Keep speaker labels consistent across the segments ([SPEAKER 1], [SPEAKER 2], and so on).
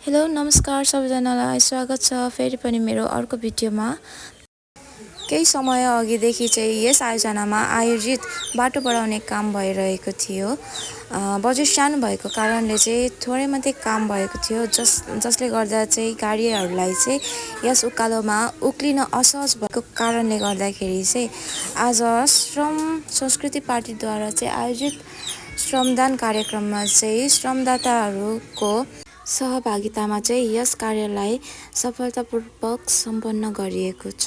[SPEAKER 1] Hello नमस्कार सबैजनालाई स्वागत छ फेरि पनि मेरो अर्को भिडियोमा। केही समय अघिदेखि चाहिँ यस आयोजनामा आयोजित बाटो बढाउने काम भइरहेको थियो। बजेट सानो भएको कारणले चाहिँ थोरै मात्रै काम भएको थियो जसले गर्दा चाहिँ गाडीहरूलाई चाहिँ यस उकालोमा उक्लिन असहज भएको कारणले गर्दाखेरि चाहिँ आज श्रम संस्कृति पार्टीद्वारा चाहिँ आयोजित श्रमदान कार्यक्रममा चाहिँ श्रमदाताहरूको सहभागितामा चाहिँ यस कार्यलाई सफलतापूर्वक सम्पन्न गरिएको छ।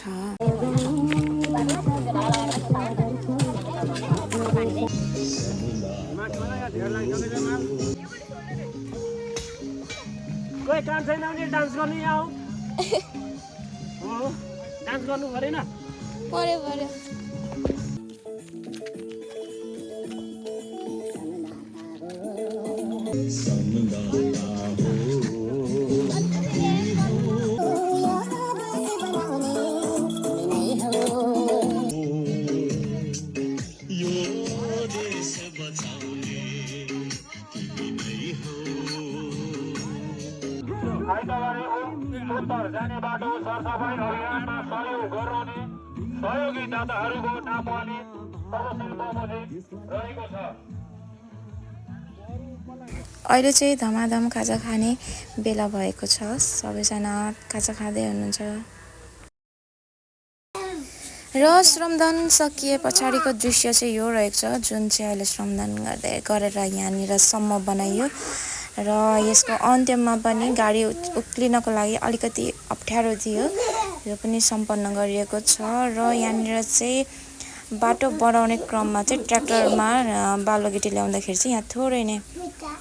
[SPEAKER 2] कोही काम छैन भने डान्स गर्नु यहाँ आऊ। डान्स गर्नु परेन?
[SPEAKER 3] पर्यो पर्यो।
[SPEAKER 2] आइतबारे उत्तर जाने बाटो सरसफाइ अभियानमा सहयोग गराउने सहयोगी दाताहरूको नापली तहसिल बमोजिम रहेको छ।
[SPEAKER 1] अहिले चाहिँ धमाधम खाजा खाने बेला भएको छ। सबैजना खाजा खाँदै हुनुहुन्छ र श्रमदान सकिए पछाडिको दृश्य चाहिँ यो रहेको छ, जुन चाहिँ अहिले श्रमदान गरेर यहाँनिर सम्म बनाइयो र यसको अन्त्यमा पनि गाडी उक्लिनको लागि अलिकति अप्ठ्यारो थियो, यो पनि सम्पन्न गरिएको छ। र यहाँनिर चाहिँ बाटो बढाउने क्रममा चाहिँ ट्र्याक्टरमा बालुवा गिटी ल्याउँदाखेरि चाहिँ यहाँ थोरै नै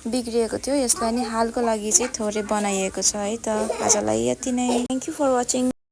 [SPEAKER 1] बिग्रिएको थियो, यसलाई नि हालको लागि चाहिँ थोरै बनाइएको छ है त। आजलाई यति नै। Thank you for watching.